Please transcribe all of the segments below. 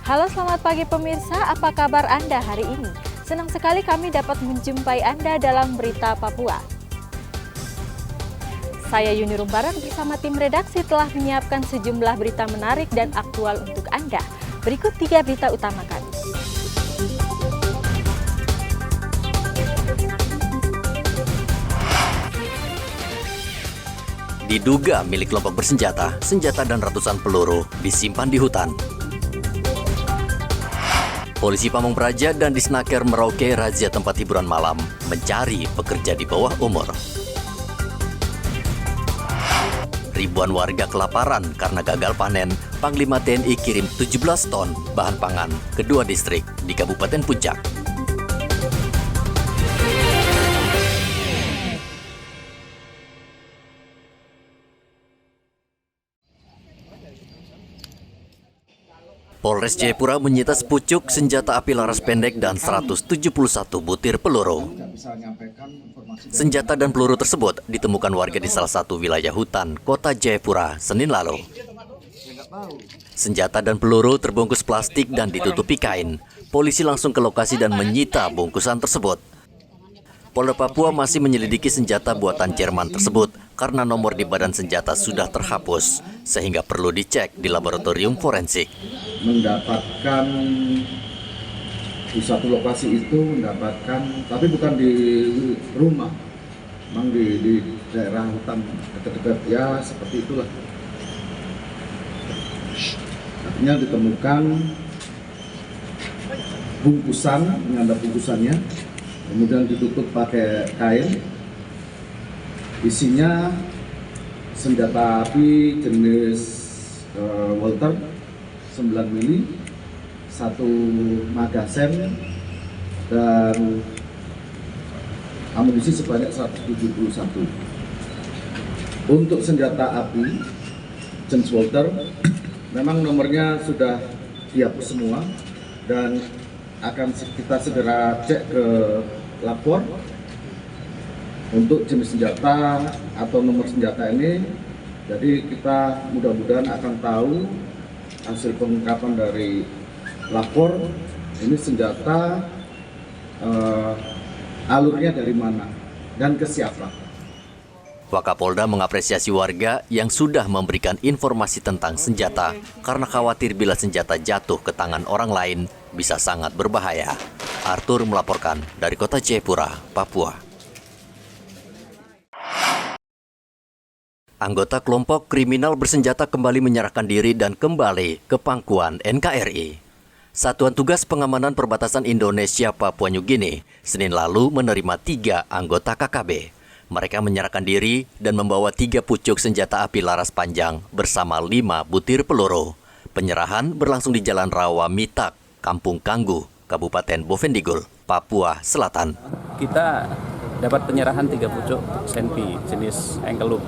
Halo, selamat pagi pemirsa, apa kabar Anda hari ini? Senang sekali kami dapat menjumpai Anda dalam Berita Papua. Saya Yuni Rumbaran bersama tim redaksi telah menyiapkan sejumlah berita menarik dan aktual untuk Anda. Berikut 3 berita utama kami. Diduga milik kelompok bersenjata, senjata dan ratusan peluru disimpan di hutan. Polisi Pamong Praja dan Disnaker Merauke razia tempat hiburan malam mencari pekerja di bawah umur. Ribuan warga kelaparan karena gagal panen, Panglima TNI kirim 17 ton bahan pangan ke 2 distrik di Kabupaten Puncak. Polres Jayapura menyita sepucuk senjata api laras pendek dan 171 butir peluru. Senjata dan peluru tersebut ditemukan warga di salah satu wilayah hutan kota Jayapura Senin lalu. Senjata dan peluru terbungkus plastik dan ditutupi kain. Polisi langsung ke lokasi dan menyita bungkusan tersebut. Polda Papua masih menyelidiki senjata buatan Jerman tersebut karena nomor di badan senjata sudah terhapus, sehingga perlu dicek di laboratorium forensik. Mendapatkan di satu lokasi itu tapi bukan di rumah, memang di daerah hutan dekat-dekat, ya seperti itulah. Artinya ditemukan bungkusan, ada bungkusannya, kemudian ditutup pakai kain. Isinya senjata api jenis Walter 9 mili, 1 magazen, dan amunisi sebanyak 171. Untuk senjata api jenis Walter, memang nomornya sudah dihapus semua dan akan kita segera cek ke lapor untuk jenis senjata atau nomor senjata ini. Jadi kita mudah-mudahan akan tahu hasil pengungkapan dari lapor ini senjata alurnya dari mana dan ke siapa. Wakapolda mengapresiasi warga yang sudah memberikan informasi tentang senjata karena khawatir bila senjata jatuh ke tangan orang lain bisa sangat berbahaya. Arthur melaporkan dari kota Jayapura, Papua. Anggota kelompok kriminal bersenjata kembali menyerahkan diri dan kembali ke pangkuan NKRI. Satuan Tugas Pengamanan Perbatasan Indonesia Papua New Guinea Senin lalu menerima 3 anggota KKB. Mereka menyerahkan diri dan membawa 3 pucuk senjata api laras panjang bersama 5 butir peluru. Penyerahan berlangsung di Jalan Rawa Mitak, Kampung Kanggu, Kabupaten Bovendigul, Papua Selatan. Kita dapat penyerahan 3 pucuk senpi jenis Enkelup.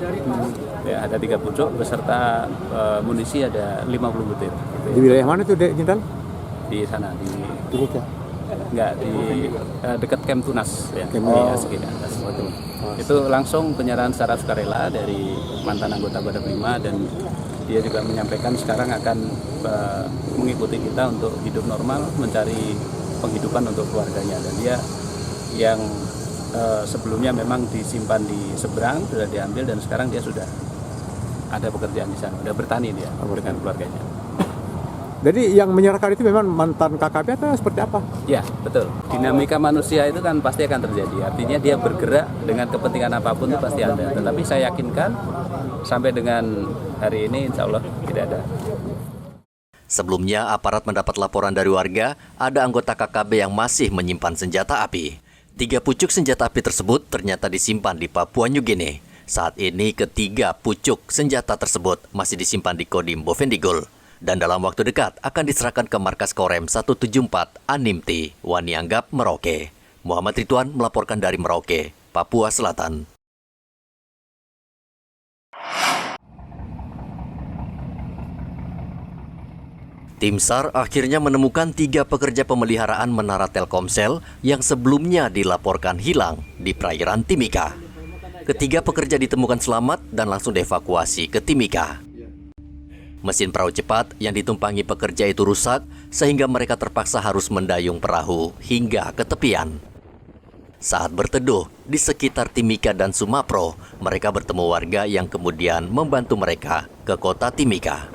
Ya, ada 3 pucuk beserta munisi ada 50 butir. Di wilayah mana tuh, Dek Jintan? Di sana, di dekat Camp Tunas ya. Segini atas. Itu langsung penyerahan secara sukarela dari mantan anggota Badak 5, dan dia juga menyampaikan sekarang akan mengikuti kita untuk hidup normal, mencari penghidupan untuk keluarganya. Dan dia yang sebelumnya memang disimpan di seberang sudah diambil, dan sekarang dia sudah ada pekerjaan di sana, sudah bertani dia dengan keluarganya. Jadi yang menyerahkan itu memang mantan KKB atau seperti apa? Ya, betul. Dinamika manusia itu kan pasti akan terjadi. Artinya dia bergerak dengan kepentingan apapun itu pasti ada. Tetapi saya yakinkan sampai dengan hari ini insya Allah tidak ada. Sebelumnya, aparat mendapat laporan dari warga ada anggota KKB yang masih menyimpan senjata api. 3 pucuk senjata api tersebut ternyata disimpan di Papua New Guinea. Saat ini ketiga pucuk senjata tersebut masih disimpan di Kodim Bovendigul dan dalam waktu dekat akan diserahkan ke markas Korem 174 Animti, Wanianggap, Merauke. Muhammad Ridwan melaporkan dari Merauke, Papua Selatan. Tim SAR akhirnya menemukan 3 pekerja pemeliharaan menara Telkomsel yang sebelumnya dilaporkan hilang di perairan Timika. Ketiga pekerja ditemukan selamat dan langsung dievakuasi ke Timika. Mesin perahu cepat yang ditumpangi pekerja itu rusak sehingga mereka terpaksa harus mendayung perahu hingga ke tepian. Saat berteduh di sekitar Timika dan Sumapro, mereka bertemu warga yang kemudian membantu mereka ke kota Timika.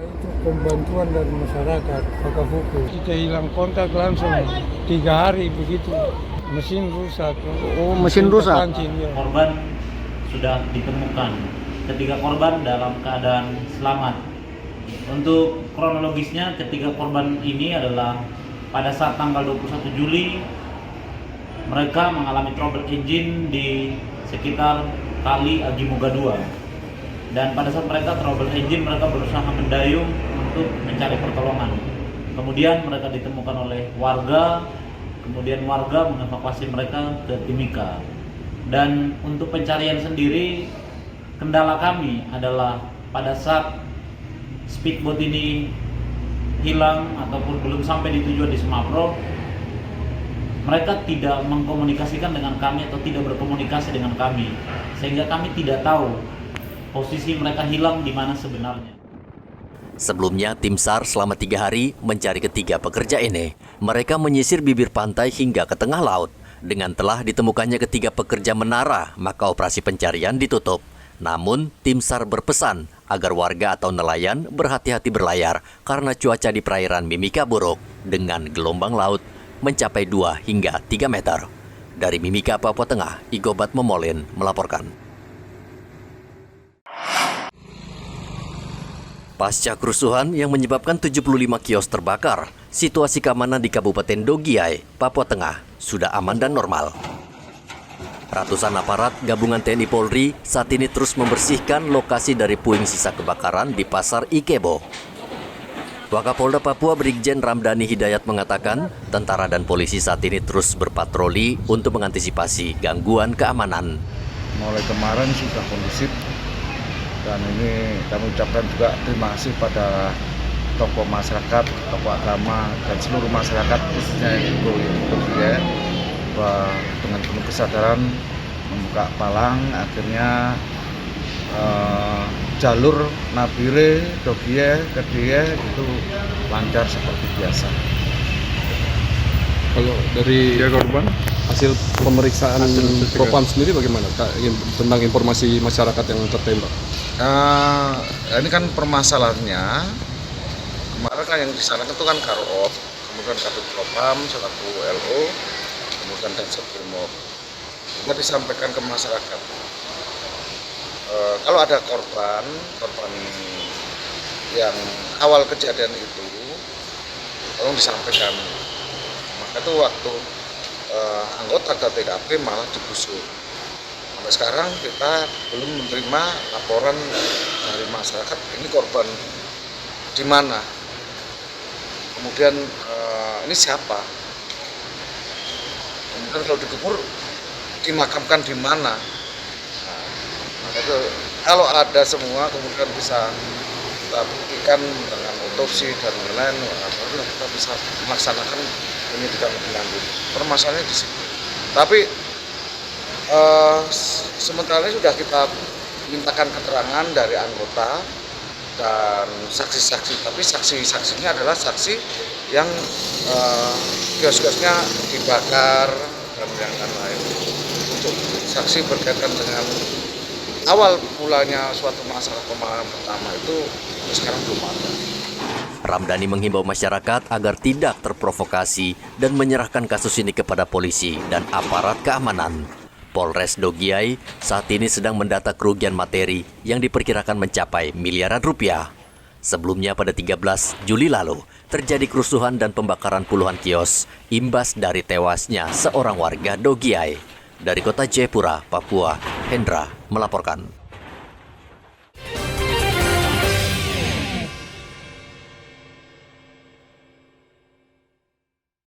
Itu pembantuan dari masyarakat, Pakapuku. Kita hilang kontak langsung 3 hari begitu. Mesin rusak. Oh, mesin rusak. Pancing, ya. Korban sudah ditemukan. Ketiga korban dalam keadaan selamat. Untuk kronologisnya, ketiga korban ini adalah pada saat tanggal 21 Juli mereka mengalami trouble engine di sekitar Kali Agimuga 2. Dan pada saat mereka trouble engine, mereka berusaha mendayung untuk mencari pertolongan. Kemudian mereka ditemukan oleh warga, kemudian warga mengevakuasi mereka ke Timika. Dan untuk pencarian sendiri, kendala kami adalah pada saat speedboat ini hilang ataupun belum sampai di tujuan di Sumapro, mereka tidak mengkomunikasikan dengan kami atau tidak berkomunikasi dengan kami, sehingga kami tidak tahu posisi mereka hilang di mana sebenarnya. Sebelumnya, tim SAR selama 3 hari mencari ketiga pekerja ini. Mereka menyisir bibir pantai hingga ke tengah laut. Dengan telah ditemukannya ketiga pekerja menara, maka operasi pencarian ditutup. Namun, tim SAR berpesan agar warga atau nelayan berhati-hati berlayar karena cuaca di perairan Mimika buruk dengan gelombang laut mencapai 2 hingga 3 meter. Dari Mimika, Papua Tengah, Igobat Momolin melaporkan. Pasca kerusuhan yang menyebabkan 75 kios terbakar, situasi keamanan di Kabupaten Dogiai, Papua Tengah sudah aman dan normal. Ratusan aparat gabungan TNI Polri saat ini terus membersihkan lokasi dari puing sisa kebakaran di Pasar Ikebo. Wakapolda Papua Brigjen Ramdhani Hidayat mengatakan, tentara dan polisi saat ini terus berpatroli untuk mengantisipasi gangguan keamanan. Mulai kemarin sudah kondusif, dan ini kami ucapkan juga terima kasih pada tokoh masyarakat, tokoh agama, dan seluruh masyarakat khususnya yang ya, dengan penuh kesadaran membuka palang, akhirnya jalur Nabire, Dogie, Kedie itu lancar seperti biasa. Kalau dari korban, hasil pemeriksaan Propam sendiri bagaimana tentang informasi masyarakat yang tertembak? Ini kan permasalahannya, kemarin kan yang disalahkan itu kan Karop, kemudian Kabid Propam selaku LO, kemudian dan Sebrimob. Juga disampaikan ke masyarakat. Kalau ada korban yang awal kejadian itu, tolong disampaikan. Maka itu waktu anggota ke TKP malah digusur. Sampai sekarang kita belum menerima laporan dari masyarakat ini korban di mana, kemudian ini siapa, kemudian kalau dikubur dimakamkan di mana. Itu kalau ada semua kemudian bisa kita buktikan dengan otopsi dan lain-lain, kita bisa melaksanakan penyidikan lebih lanjut. Permasalahannya di situ. Tapi sementara ini sudah kita mintakan keterangan dari anggota dan saksi-saksi. Tapi saksi-saksinya adalah saksi yang kios-kiosnya dibakar dan yang lain. Untuk saksi berkaitan dengan awal mulanya suatu masalah pemakaman pertama itu sekarang belum ada. Ramdhani menghimbau masyarakat agar tidak terprovokasi dan menyerahkan kasus ini kepada polisi dan aparat keamanan. Polres Dogiai saat ini sedang mendata kerugian materi yang diperkirakan mencapai miliaran rupiah. Sebelumnya pada 13 Juli lalu terjadi kerusuhan dan pembakaran puluhan kios imbas dari tewasnya seorang warga Dogiai. Dari kota Jayapura, Papua, Hendra melaporkan.